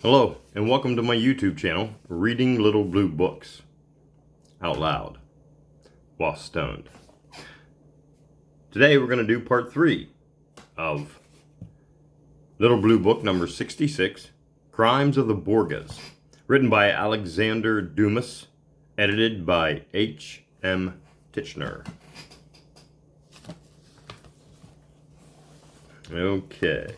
Hello, and welcome to my YouTube channel, Reading Little Blue Books out loud while stoned. Today we're going to do part 3 of Little Blue Book number 66, Crimes of the Borgias, written by Alexander Dumas, edited by H.M. Tichenor. Okay.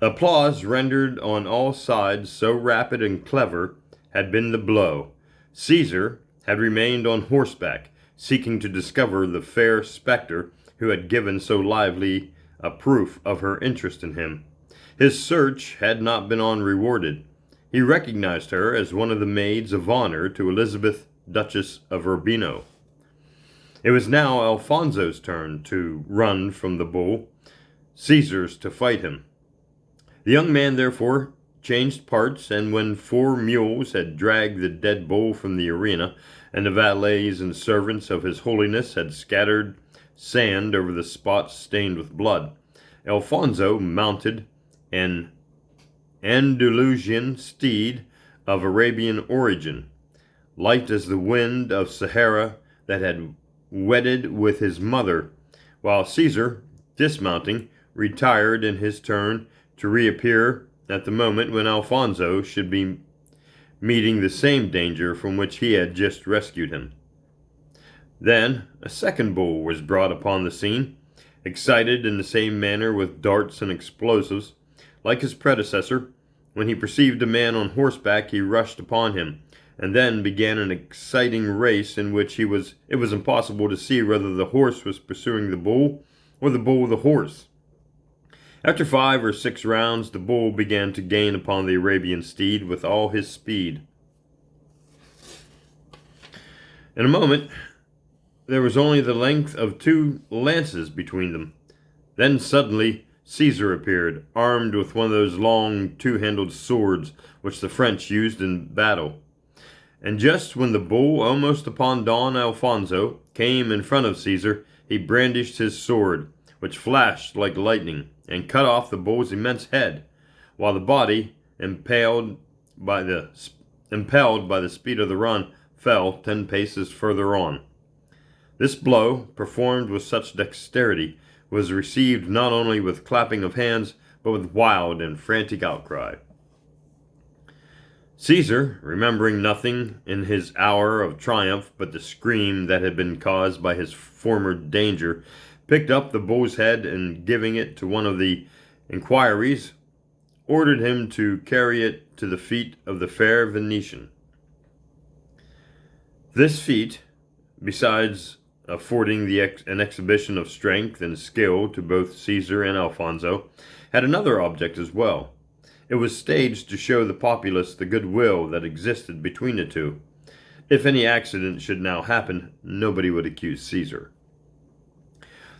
Applause rendered on all sides so rapid and clever had been the blow. Caesar had remained on horseback, seeking to discover the fair spectre who had given so lively a proof of her interest in him. His search had not been unrewarded. He recognized her as one of the maids of honor to Elizabeth, Duchess of Urbino. It was now Alfonso's turn to run from the bull, Caesar's to fight him. The young man therefore changed parts, and when 4 mules had dragged the dead bull from the arena, and the valets and servants of His Holiness had scattered sand over the spots stained with blood, Alfonso mounted an Andalusian steed of Arabian origin, light as the wind of Sahara that had wedded with his mother, while Caesar, dismounting, retired in his turn to reappear at the moment when Alfonso should be meeting the same danger from which he had just rescued him. Then a second bull was brought upon the scene, excited in the same manner with darts and explosives. Like his predecessor, when he perceived a man on horseback, he rushed upon him, and then began an exciting race in which it was impossible to see whether the horse was pursuing the bull or the bull the horse. After 5 or 6 rounds, the bull began to gain upon the Arabian steed with all his speed. In a moment, there was only the length of 2 lances between them. Then suddenly Caesar appeared, armed with one of those long 2-handled swords which the French used in battle. And just when the bull, almost upon Don Alfonso, came in front of Caesar, he brandished his sword, which flashed like lightning, and cut off the bull's immense head, while the body, impelled by the speed of the run, fell 10 paces further on. This blow, performed with such dexterity, was received not only with clapping of hands, but with wild and frantic outcry. Caesar, remembering nothing in his hour of triumph but the scream that had been caused by his former danger, picked up the bull's head, and giving it to one of the inquiries, ordered him to carry it to the feet of the fair Venetian. This feat, besides affording an exhibition of strength and skill to both Caesar and Alfonso, had another object as well. It was staged to show the populace the goodwill that existed between the two. If any accident should now happen, nobody would accuse Caesar.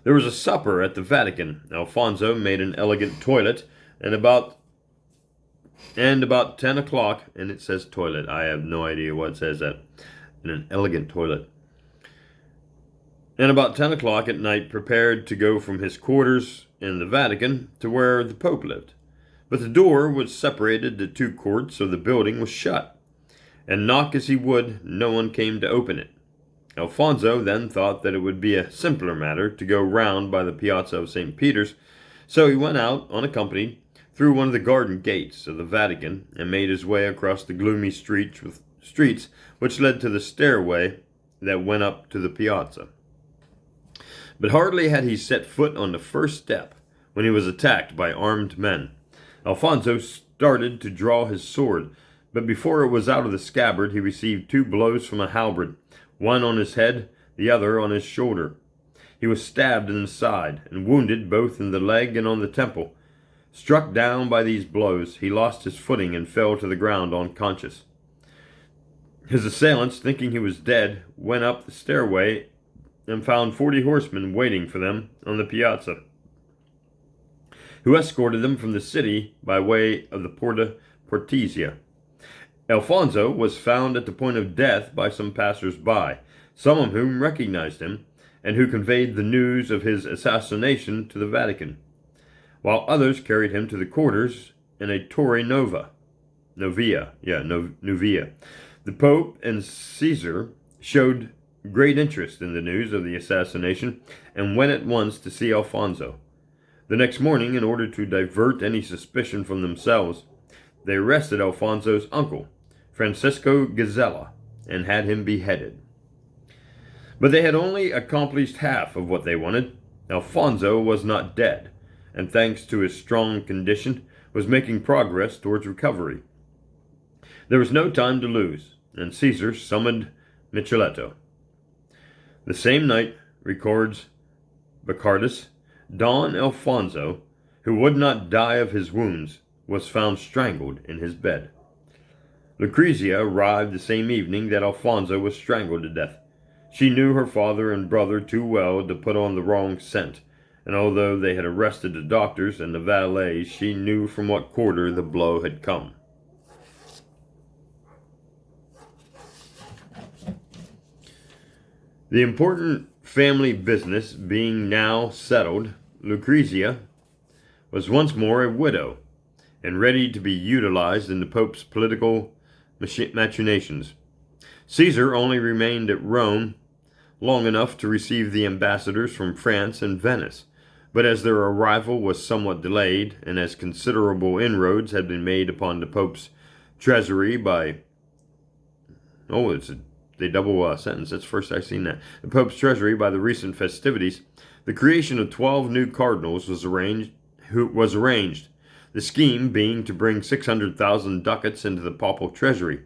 There was a supper at the Vatican. Alfonso made an elegant toilet, and about 10 o'clock, and it says toilet. I have no idea what says that. In an elegant toilet. And about 10 o'clock at night prepared to go from his quarters in the Vatican to where the Pope lived. But the door was separated to 2 courts, so the building was shut, and knock as he would, no one came to open it. Alfonso then thought that it would be a simpler matter to go round by the Piazza of St. Peter's, so he went out, unaccompanied, through one of the garden gates of the Vatican, and made his way across the gloomy streets which led to the stairway that went up to the piazza. But hardly had he set foot on the first step when he was attacked by armed men. Alfonso started to draw his sword, but before it was out of the scabbard he received 2 blows from a halberd, one on his head, the other on his shoulder. He was stabbed in the side, and wounded both in the leg and on the temple. Struck down by these blows, he lost his footing and fell to the ground unconscious. His assailants, thinking he was dead, went up the stairway and found 40 horsemen waiting for them on the piazza, who escorted them from the city by way of the Porta Portizia. Alfonso was found at the point of death by some passers-by, some of whom recognized him, and who conveyed the news of his assassination to the Vatican, while others carried him to the quarters in a Torre Novia. The Pope and Caesar showed great interest in the news of the assassination and went at once to see Alfonso. The next morning, in order to divert any suspicion from themselves, they arrested Alfonso's uncle, Francisco Gazella, and had him beheaded. But they had only accomplished half of what they wanted. Alfonso was not dead, and thanks to his strong condition, was making progress towards recovery. There was no time to lose, and Caesar summoned Micheletto. The same night, records Bacardus, Don Alfonso, who would not die of his wounds, was found strangled in his bed. Lucrezia arrived the same evening that Alfonso was strangled to death. She knew her father and brother too well to put on the wrong scent, and although they had arrested the doctors and the valets, she knew from what quarter the blow had come. The important family business being now settled, Lucrezia was once more a widow and ready to be utilized in the Pope's political machinations. Caesar only remained at Rome long enough to receive the ambassadors from France and Venice, but as their arrival was somewhat delayed, and as considerable inroads had been made upon the Pope's treasury by... They double sentence. That's the first I've seen that. The Pope's treasury by the recent festivities, the creation of 12 new cardinals was arranged. The scheme being to bring 600,000 ducats into the papal treasury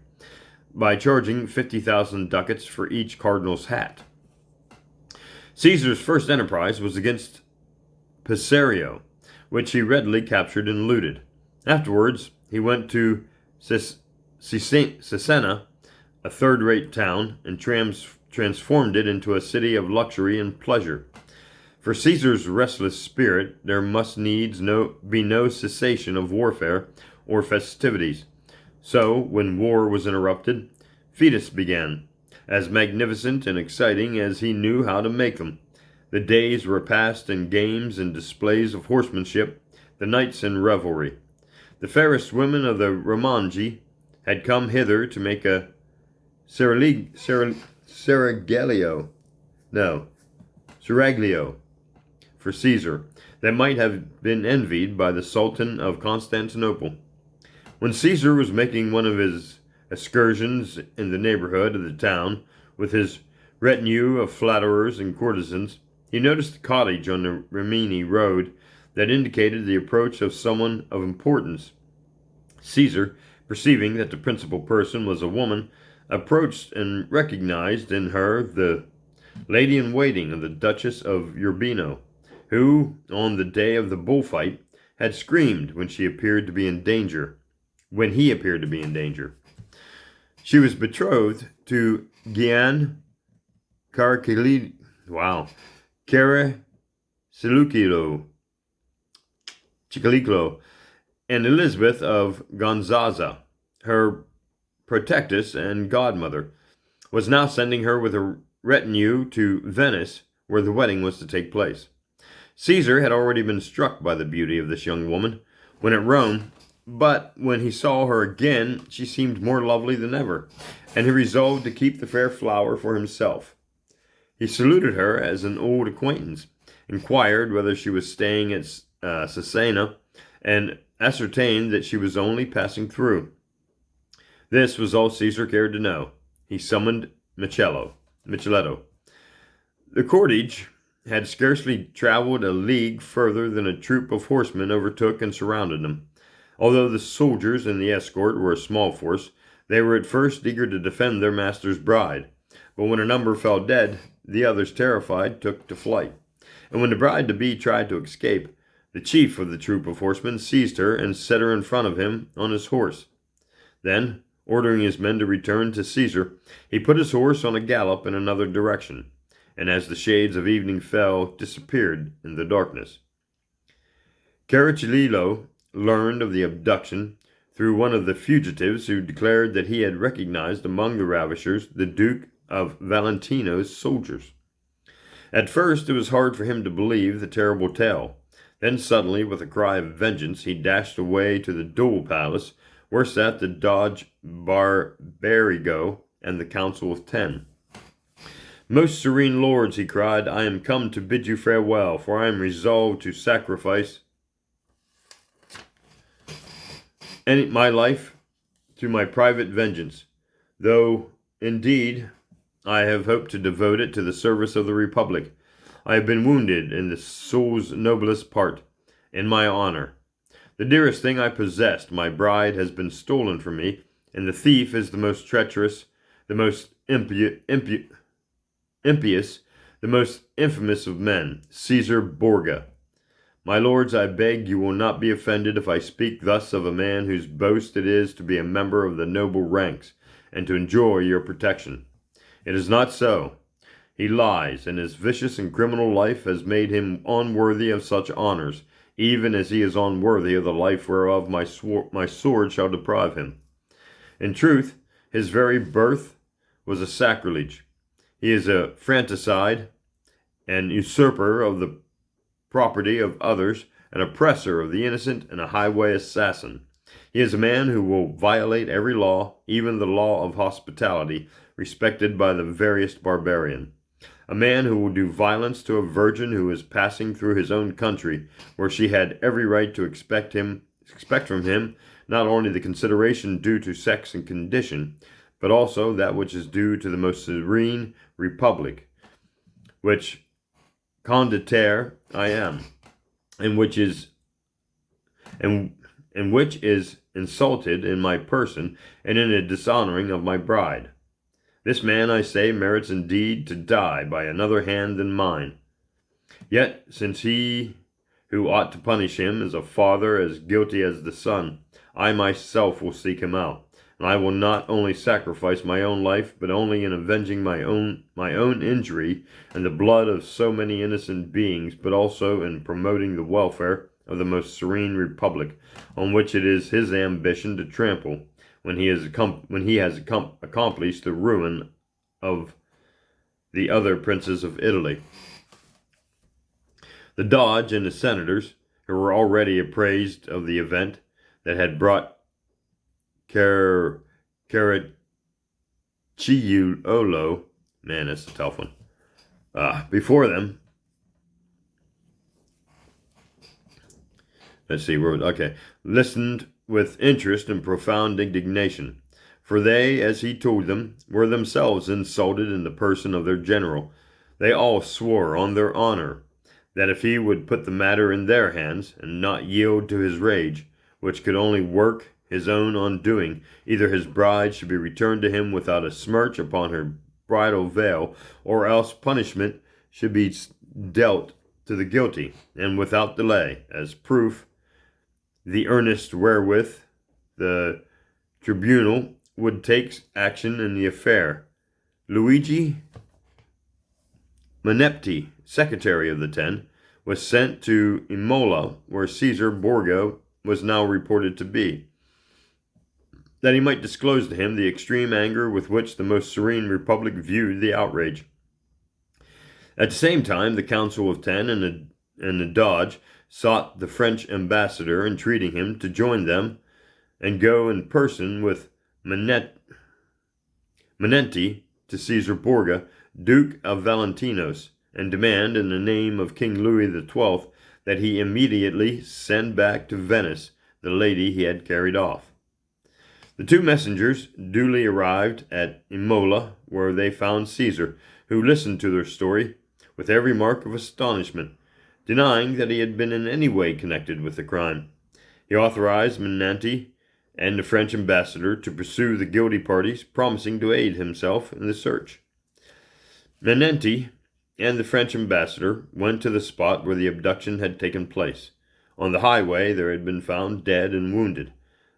by charging 50,000 ducats for each cardinal's hat. Caesar's first enterprise was against Pesaro, which he readily captured and looted. Afterwards, he went to Cesena, a third-rate town, and transformed it into a city of luxury and pleasure. For Caesar's restless spirit, there must needs be no cessation of warfare or festivities. So, when war was interrupted, feasts began, as magnificent and exciting as he knew how to make them. The days were passed in games and displays of horsemanship, the nights in revelry. The fairest women of the Romanji had come hither to make a seraglio for Caesar that might have been envied by the Sultan of Constantinople. When Caesar was making one of his excursions in the neighborhood of the town with his retinue of flatterers and courtesans, he noticed a cottage on the Rimini road that indicated the approach of someone of importance. Caesar, perceiving that the principal person was a woman, approached and recognized in her the lady-in-waiting of the Duchess of Urbino, who, on the day of the bullfight, had screamed when he appeared to be in danger. She was betrothed to Gian Caracciolo, Cicaliclo, and Elizabeth of Gonzaza, her protectress and godmother, was now sending her with a retinue to Venice, where the wedding was to take place. Caesar had already been struck by the beauty of this young woman when at Rome, but when he saw her again, she seemed more lovely than ever, and he resolved to keep the fair flower for himself. He saluted her as an old acquaintance, inquired whether she was staying at Cesena, and ascertained that she was only passing through. This was all Caesar cared to know. He summoned Micheletto. The cortege had scarcely traveled a league further than a troop of horsemen overtook and surrounded them. Although the soldiers and the escort were a small force, they were at first eager to defend their master's bride. But when a number fell dead, the others, terrified, took to flight. And when the bride-to-be tried to escape, the chief of the troop of horsemen seized her and set her in front of him on his horse. Then, ordering his men to return to Caesar, he put his horse on a gallop in another direction, and as the shades of evening fell, disappeared in the darkness. Caracciolo learned of the abduction through one of the fugitives, who declared that he had recognized among the ravishers the Duke of Valentino's soldiers. At first it was hard for him to believe the terrible tale. Then suddenly, with a cry of vengeance, he dashed away to the duel palace, where sat the Doge Barbarigo and the Council of 10. Most serene lords, he cried, I am come to bid you farewell, for I am resolved to sacrifice my life to my private vengeance, though, indeed, I have hoped to devote it to the service of the Republic. I have been wounded in the soul's noblest part, in my honor. The dearest thing I possessed, my bride, has been stolen from me, and the thief is the most treacherous, the most impious, the most infamous of men, Caesar Borgia. My lords, I beg you will not be offended if I speak thus of a man whose boast it is to be a member of the noble ranks, and to enjoy your protection. It is not so. He lies, and his vicious and criminal life has made him unworthy of such honors, even as he is unworthy of the life whereof my sword shall deprive him. In truth, his very birth was a sacrilege. He is a fratricide, an usurper of the property of others, an oppressor of the innocent, and a highway assassin. He is a man who will violate every law, even the law of hospitality, respected by the veriest barbarian. A man who will do violence to a virgin who is passing through his own country, where she had every right to expect from him not only the consideration due to sex and condition, but also that which is due to the most serene republic, which condottiere I am, and which is insulted in my person and in a dishonoring of my bride. This man, I say, merits indeed to die by another hand than mine. Yet, since he who ought to punish him is a father as guilty as the son, I myself will seek him out, and I will not only sacrifice my own life, but only in avenging my own injury and the blood of so many innocent beings, but also in promoting the welfare of the most serene republic, on which it is his ambition to trample, when he has accomplished the ruin of the other princes of Italy. The Doge and the senators, who were already apprised of the event that had brought Caracciolo, man, that's a tough one, before them. Listened with interest and profound indignation, for they, as he told them, were themselves insulted in the person of their general. They all swore on their honor that if he would put the matter in their hands, and not yield to his rage, which could only work his own undoing, either his bride should be returned to him without a smirch upon her bridal veil, or else punishment should be dealt to the guilty, and without delay, as proof the earnest wherewith the tribunal would take action in the affair. Luigi Manepti, secretary of the 10, was sent to Imola, where Caesar Borgia was now reported to be, that he might disclose to him the extreme anger with which the most serene republic viewed the outrage. At the same time, the Council of 10 and the Doge sought the French ambassador, entreating him to join them and go in person with Menenti to Caesar Borgia, Duke of Valentinos, and demand, in the name of King Louis XII, that he immediately send back to Venice the lady he had carried off. The two messengers duly arrived at Imola, where they found Caesar, who listened to their story with every mark of astonishment, denying that he had been in any way connected with the crime. He authorized Menenti and the French ambassador to pursue the guilty parties, promising to aid himself in the search. Menenti and the French ambassador went to the spot where the abduction had taken place. On the highway there had been found dead and wounded.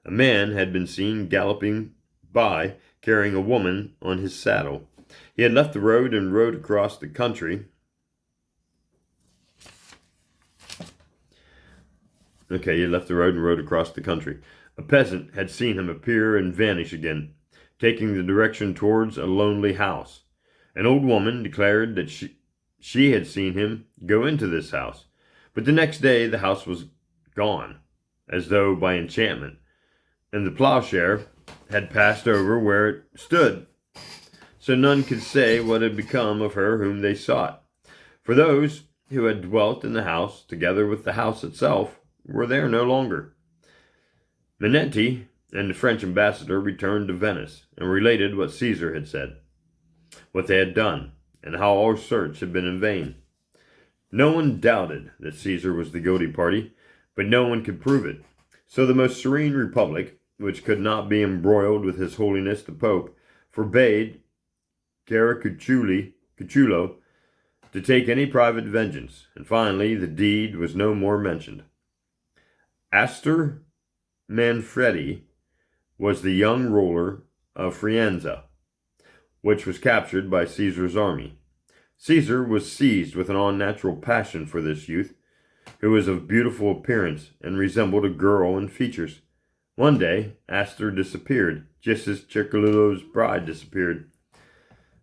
A man had been seen galloping by, carrying a woman on his saddle. He had left the road and rode across the country. A peasant had seen him appear and vanish again, taking the direction towards a lonely house. An old woman declared that she had seen him go into this house, But the next day the house was gone, as though by enchantment, and the plowshare had passed over where it stood. So none could say what had become of her whom they sought. For those who had dwelt in the house, together with the house itself, were there no longer. Minetti and the French ambassador returned to Venice, and related what Caesar had said, what they had done, and how all search had been in vain. No one doubted that Caesar was the guilty party, but no one could prove it. So the most serene republic, which could not be embroiled with His Holiness the Pope, forbade Caracucciolo to take any private vengeance, and finally the deed was no more mentioned. Astor Manfredi was the young ruler of Frienza, which was captured by Caesar's army. Caesar was seized with an unnatural passion for this youth, who was of beautiful appearance and resembled a girl in features. One day, Astor disappeared, just as Ceciliolo's bride disappeared.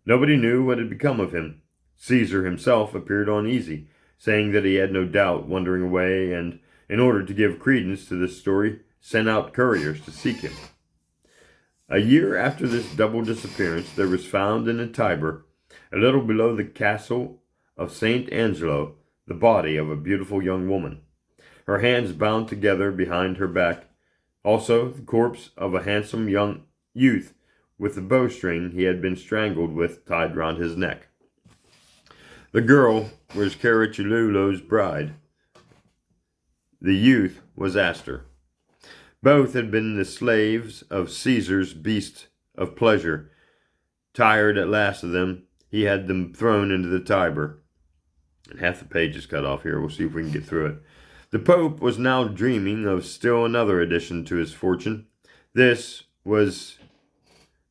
Nobody knew what had become of him. Caesar himself appeared uneasy, saying that he had no doubt wandering away, and, in order to give credence to this story, sent out couriers to seek him. A year after this double disappearance, there was found in the Tiber, a little below the castle of St. Angelo, the body of a beautiful young woman, her hands bound together behind her back, also the corpse of a handsome young youth with the bowstring he had been strangled with tied round his neck. The girl was Caracucciolo's bride. The youth was Astor. Both had been the slaves of Caesar's beasts of pleasure. Tired at last of them, he had them thrown into the Tiber. And half the page is cut off here. We'll see if we can get through it. The Pope was now dreaming of still another addition to his fortune. This was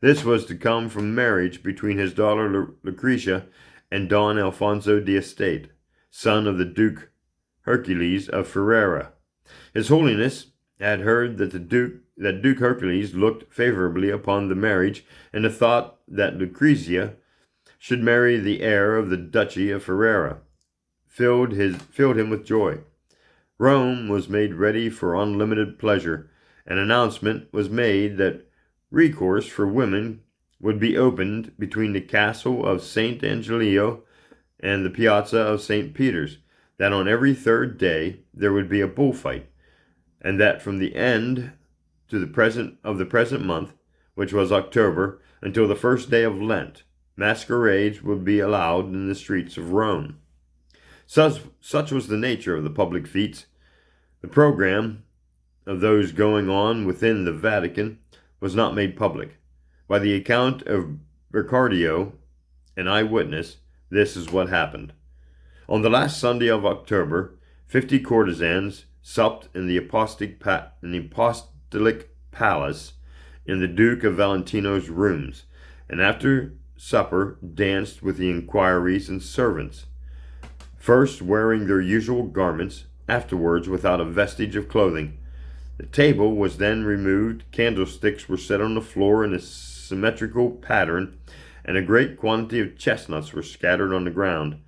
to come from marriage between his daughter Lucretia and Don Alfonso d'Este, son of the Duke Hercules of Ferrara. His Holiness had heard that Duke Hercules looked favorably upon the marriage, and the thought that Lucretia should marry the heir of the Duchy of Ferrara filled him with joy. Rome was made ready for unlimited pleasure. An announcement was made that recourse for women would be opened between the castle of St. Angelo and the piazza of St. Peter's, that on every third day there would be a bullfight, and that from the end to the present month, which was October, until the first day of Lent, masquerades would be allowed in the streets of Rome. Such was the nature of the public feats. The program of those going on within the Vatican was not made public. By the account of Bercardio, an eyewitness, this is what happened. On the last Sunday of October, 50 courtesans supped in the apostolic palace in the Duke of Valentino's rooms, and after supper danced with the inquiries and servants, first wearing their usual garments, afterwards without a vestige of clothing. The table was then removed, candlesticks were set on the floor in a symmetrical pattern, and a great quantity of chestnuts were scattered on the ground.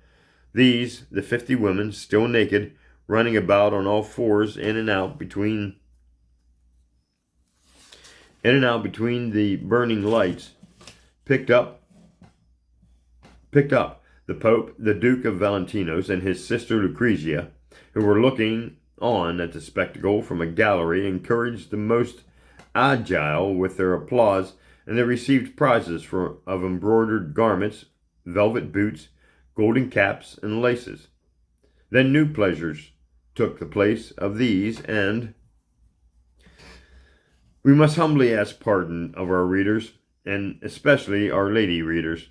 These, the 50 women, still naked, running about on all fours in and out between the burning lights, picked up the Pope, the Duke of Valentino's, and his sister Lucretia, who were looking on at the spectacle from a gallery, encouraged the most agile with their applause, and they received prizes of embroidered garments, velvet boots, golden caps, and laces. Then new pleasures took the place of these, and we must humbly ask pardon of our readers, and especially our lady readers.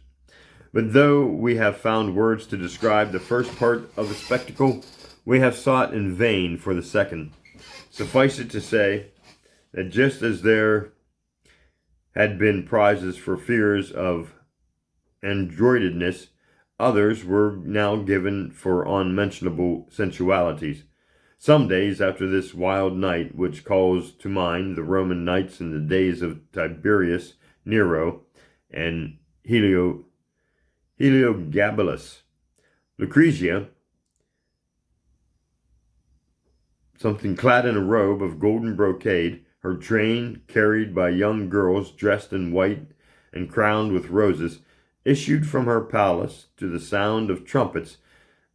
But though we have found words to describe the first part of the spectacle, we have sought in vain for the second. Suffice it to say that just as there had been prizes for fears of androidedness, others were now given for unmentionable sensualities. Some days after this wild night, which calls to mind the Roman nights in the days of Tiberius, Nero, and Heliogabalus, Lucretia something clad in a robe of golden brocade, her train carried by young girls dressed in white and crowned with roses, issued from her palace to the sound of trumpets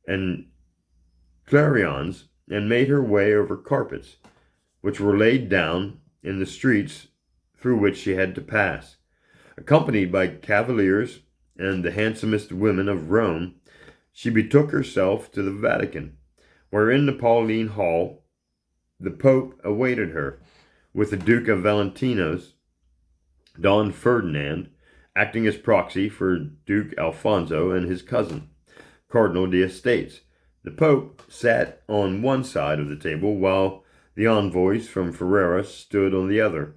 and clarions, and made her way over carpets, which were laid down in the streets through which she had to pass. Accompanied by cavaliers and the handsomest women of Rome, she betook herself to the Vatican, where in the Pauline Hall the Pope awaited her, with the Duke of Valentino's Don Ferdinand acting as proxy for Duke Alfonso and his cousin, Cardinal d'Estates. The Pope sat on one side of the table, while the envoys from Ferrara stood on the other.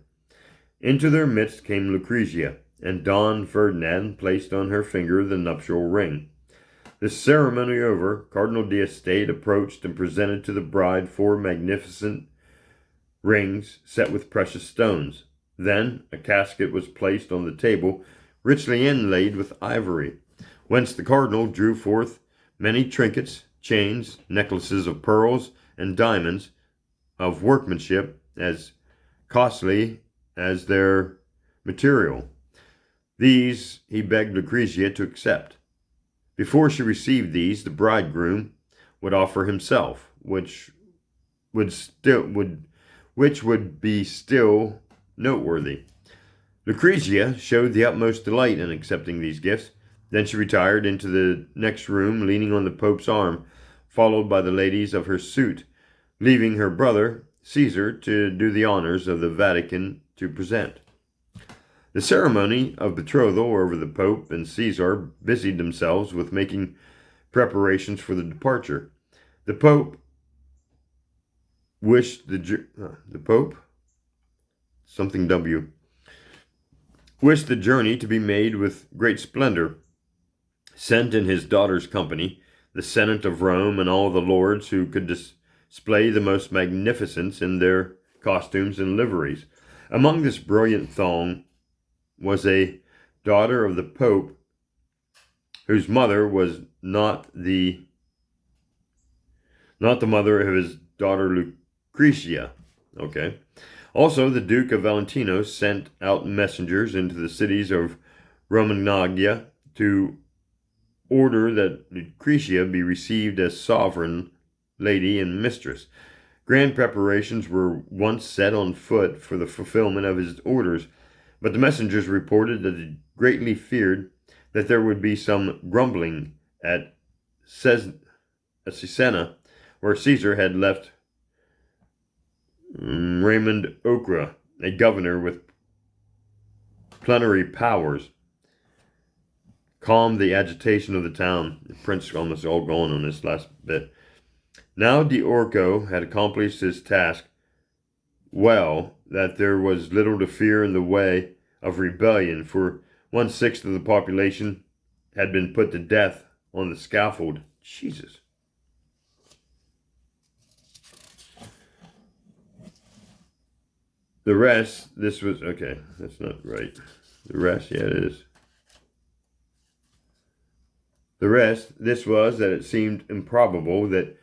Into their midst came Lucrezia, and Don Ferdinand placed on her finger the nuptial ring. The ceremony over, Cardinal d'Estates approached and presented to the bride 4 magnificent rings set with precious stones. Then a casket was placed on the table, richly inlaid with ivory, whence the cardinal drew forth many trinkets, chains, necklaces of pearls and diamonds, of workmanship as costly as their material. These he begged Lucrezia to accept. Before she received these, the bridegroom would offer himself, which would be still noteworthy. Lucrezia showed the utmost delight in accepting these gifts. Then she retired into the next room, leaning on the Pope's arm, followed by the ladies of her suite, leaving her brother, Caesar, to do the honors of the Vatican to present. The ceremony of betrothal over the Pope and Caesar busied themselves with making preparations for the departure. The Pope wished the journey to be made with great splendor, sent in his daughter's company the Senate of Rome and all the lords who could display the most magnificence in their costumes and liveries. Among this brilliant throng was a daughter of the Pope, whose mother was not the mother of his daughter Lucretia. Okay. Also, the Duke of Valentino sent out messengers into the cities of Romagna to order that Lucretia be received as sovereign lady and mistress. Grand preparations were once set on foot for the fulfillment of his orders, but the messengers reported that they greatly feared that there would be some grumbling at Cesena, where Caesar had left Raymond Ocra, a governor with plenary powers, calmed the agitation of the town. The prince almost all gone on this last bit. Now D'Orco had accomplished his task well, that there was little to fear in the way of rebellion, for 1/6 of the population had been put to death on the scaffold. Jesus. The rest, this was, okay, that's not right. The rest, yeah, it is. The rest, this was that it seemed improbable that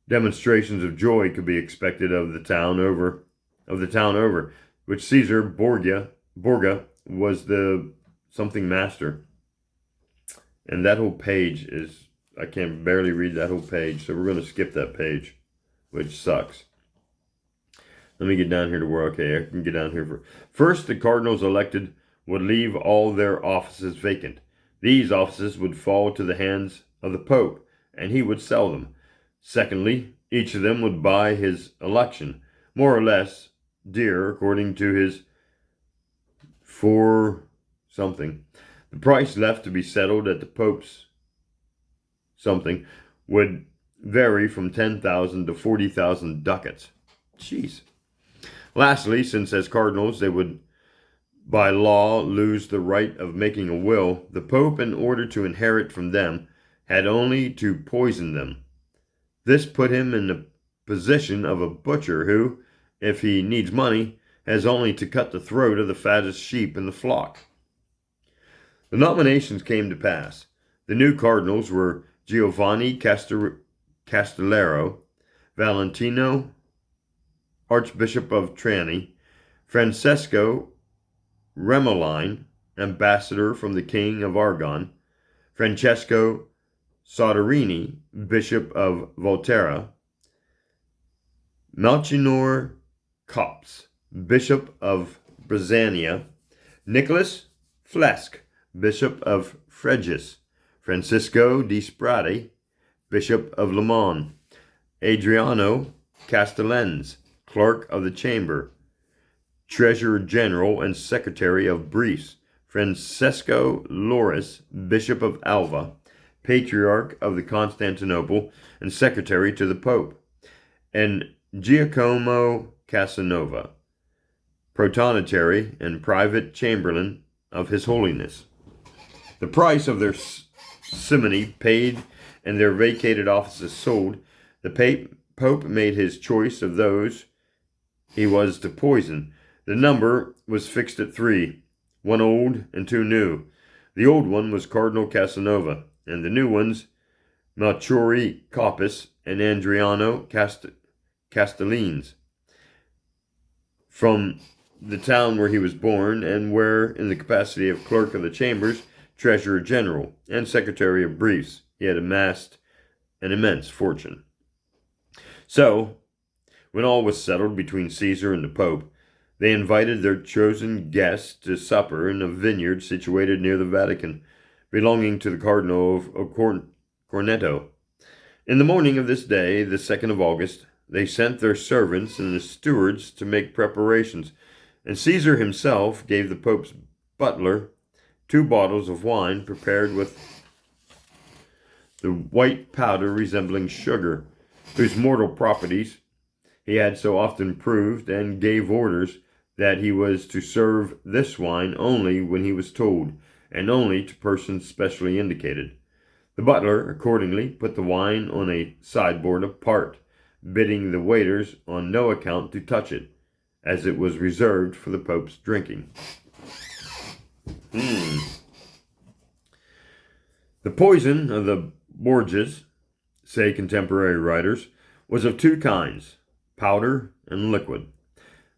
demonstrations of joy could be expected of the town over, which Caesar Borgia was the something master. And that whole page is, I can barely read that whole page, so we're going to skip that page, which sucks. Let me get down here to where, okay, I can get down here. First, the cardinals elected would leave all their offices vacant. These offices would fall to the hands of the Pope, and he would sell them. Secondly, each of them would buy his election, more or less dear, according to his for something. The price left to be settled at the Pope's something would vary from 10,000 to 40,000 ducats. Jeez. Lastly, since as cardinals they would by law lose the right of making a will, the Pope, in order to inherit from them, had only to poison them. This put him in the position of a butcher who, if he needs money, has only to cut the throat of the fattest sheep in the flock. The nominations came to pass. The new cardinals were Giovanni Castellero, Valentino Archbishop of Trani, Francesco Remoline, ambassador from the King of Aragon, Francesco Soderini, Bishop of Volterra, Tichenor Copse, Bishop of Brezania, Nicholas Flesk, Bishop of Fregis, Francisco di Sprati, Bishop of Le Mans, Adriano Castellens, Clerk of the Chamber, Treasurer General and Secretary of Briefs, Francesco Loris, Bishop of Alva, Patriarch of the Constantinople and Secretary to the Pope, and Giacomo Casanova, Protonotary and Private Chamberlain of His Holiness. The price of their simony paid and their vacated offices sold, the Pope made his choice of those he was to poison. The number was fixed at 3, 1 old and 2 new. The old one was Cardinal Casanova, and the new ones Malchori Coppice and Adriano Castellines, from the town where he was born, and where, in the capacity of Clerk of the Chambers, Treasurer General, and Secretary of Briefs, he had amassed an immense fortune. So, when all was settled between Caesar and the Pope, they invited their chosen guests to supper in a vineyard situated near the Vatican, belonging to the Cardinal of Corneto. In the morning of this day, the 2nd of August, they sent their servants and the stewards to make preparations, and Caesar himself gave the Pope's butler 2 bottles of wine prepared with the white powder resembling sugar, whose mortal properties he had so often proved, and gave orders that he was to serve this wine only when he was told, and only to persons specially indicated. The butler accordingly put the wine on a sideboard apart, bidding the waiters on no account to touch it, as it was reserved for the Pope's drinking. The poison of the Borgias, say contemporary writers, was of 2 kinds, powder and liquid.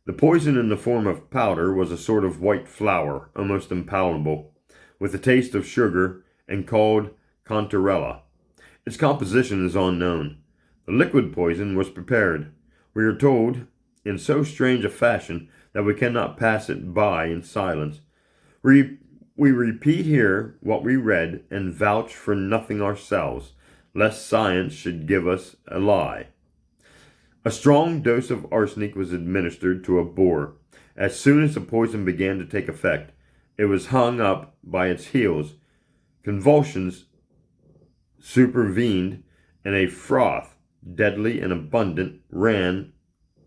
The poison in the form of powder was a sort of white flour, almost impalpable, with a taste of sugar, and called cantarella. Its composition is unknown. The liquid poison was prepared, we are told, in so strange a fashion that we cannot pass it by in silence. We repeat here what we read, and vouch for nothing ourselves, lest science should give us a lie. A strong dose of arsenic was administered to a boar. As soon as the poison began to take effect, it was hung up by its heels. Convulsions supervened, and a froth, deadly and abundant, ran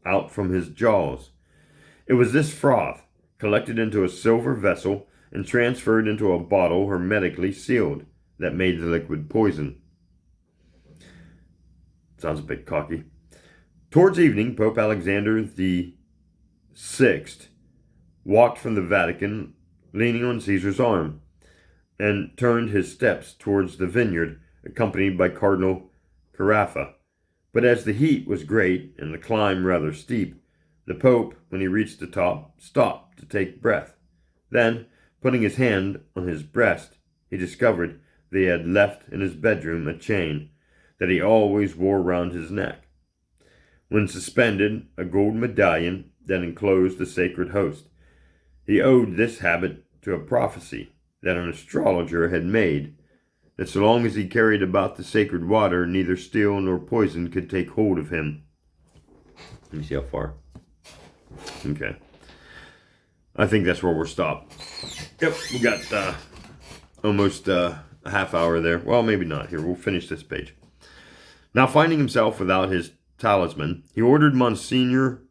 out from his jaws. It was this froth, collected into a silver vessel and transferred into a bottle hermetically sealed, that made the liquid poison. Sounds a bit cocky. Towards evening, Pope Alexander the Sixth walked from the Vatican, leaning on Caesar's arm, and turned his steps towards the vineyard, accompanied by Cardinal Carafa. But as the heat was great and the climb rather steep, the Pope, when he reached the top, stopped to take breath. Then, putting his hand on his breast, he discovered that he had left in his bedroom a chain that he always wore round his neck, when suspended a gold medallion that enclosed the sacred host. He owed this habit to a prophecy that an astrologer had made, that so long as he carried about the sacred water, neither steel nor poison could take hold of him. Let me see how far. Okay. I think that's where we'll stop. Yep, we got almost a half hour there. Well, maybe not. Here, we'll finish this page. Now, finding himself without his talisman, he ordered Monsignor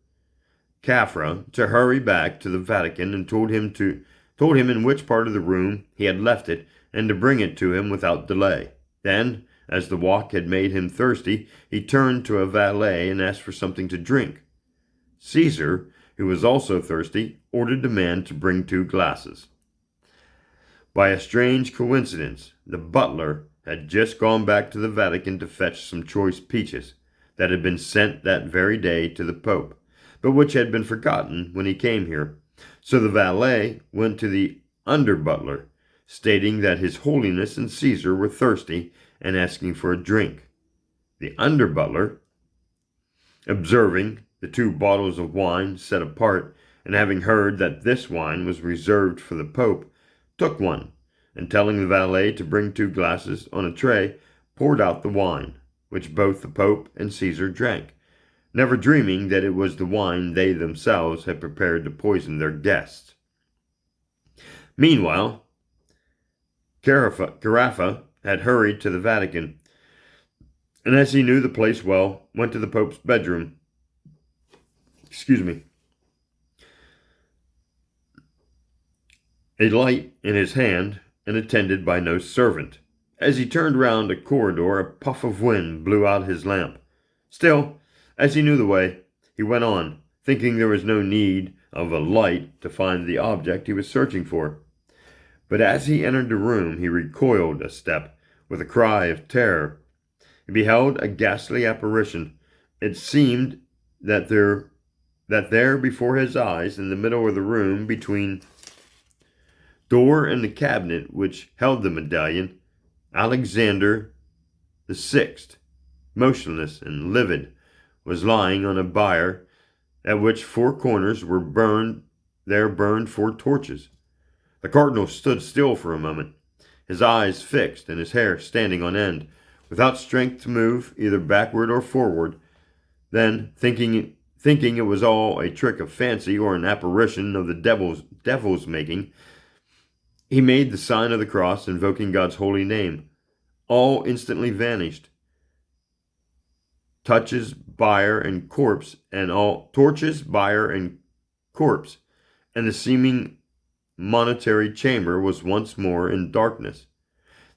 Caffra to hurry back to the Vatican, and told him in which part of the room he had left it, and to bring it to him without delay. Then, as the walk had made him thirsty, he turned to a valet and asked for something to drink. Caesar, who was also thirsty, ordered the man to bring 2 glasses. By a strange coincidence, the butler had just gone back to the Vatican to fetch some choice peaches that had been sent that very day to the Pope. but which had been forgotten when he came here. So the valet went to the under-butler, stating that His Holiness and Caesar were thirsty and asking for a drink. The under-butler, observing the 2 bottles of wine set apart, and having heard that this wine was reserved for the Pope, took one, and telling the valet to bring 2 glasses on a tray, poured out the wine, which both the Pope and Caesar drank, never dreaming that it was the wine they themselves had prepared to poison their guests. Meanwhile, Carafa had hurried to the Vatican, and as he knew the place well, went to the Pope's bedroom. A light in his hand, and attended by no servant. As he turned round a corridor, a puff of wind blew out his lamp. Still, as he knew the way, he went on, thinking there was no need of a light to find the object he was searching for. But as he entered the room, he recoiled a step, with a cry of terror. He beheld a ghastly apparition. It seemed that there before his eyes, in the middle of the room, between door and the cabinet which held the medallion, Alexander VI, motionless and livid, was lying on a bier at which 4 corners were burned 4 torches. The cardinal stood still for a moment, his eyes fixed and his hair standing on end, without strength to move either backward or forward. Then, thinking it was all a trick of fancy or an apparition of the devil's making, he made the sign of the cross, invoking God's holy name. All instantly vanished. Torches, bier, and corpse, and the seeming monetary chamber was once more in darkness.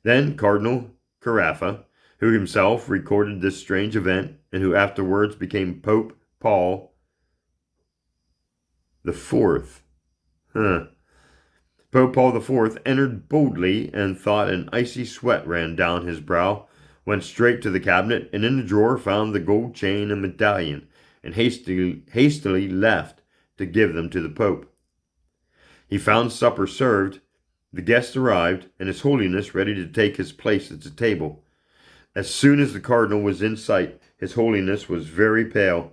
Then Cardinal Carafa, who himself recorded this strange event, and who afterwards became Pope Paul IV. Pope Paul IV entered boldly, and thought an icy sweat ran down his brow, went straight to the cabinet, and in the drawer found the gold chain and medallion, and hastily left to give them to the Pope. He found supper served, the guests arrived, and His Holiness ready to take his place at the table. As soon as the cardinal was in sight, His Holiness was very pale,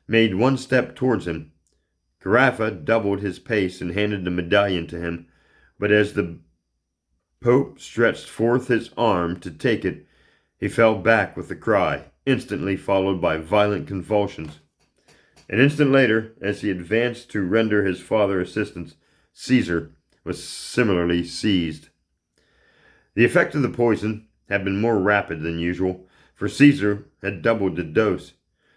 made 1 step towards him. Carafa doubled his pace and handed the medallion to him, but as the Pope stretched forth his arm to take it, he fell back with a cry, instantly followed by violent convulsions. An instant later, as he advanced to render his father assistance, Caesar was similarly seized. The effect of the poison had been more rapid than usual, for Caesar had doubled the dose.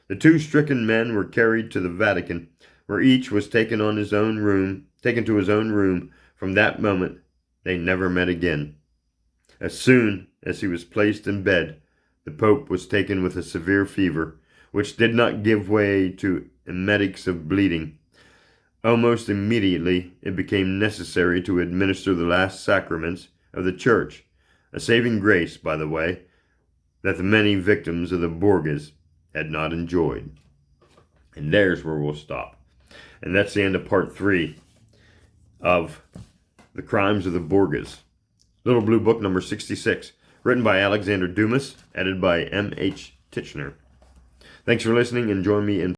The 2 stricken men were carried to the Vatican, where each was taken to his own room. From that moment, they never met again. As soon as he was placed in bed, the Pope was taken with a severe fever, which did not give way to emetics of bleeding. Almost immediately, it became necessary to administer the last sacraments of the Church, a saving grace, by the way, that the many victims of the Borgias had not enjoyed. And there's where we'll stop. And that's the end of part 3 of The Crimes of the Borgias. Little Blue Book number 66, written by Alexander Dumas, edited by M.H. Tichenor. Thanks for listening, and join me in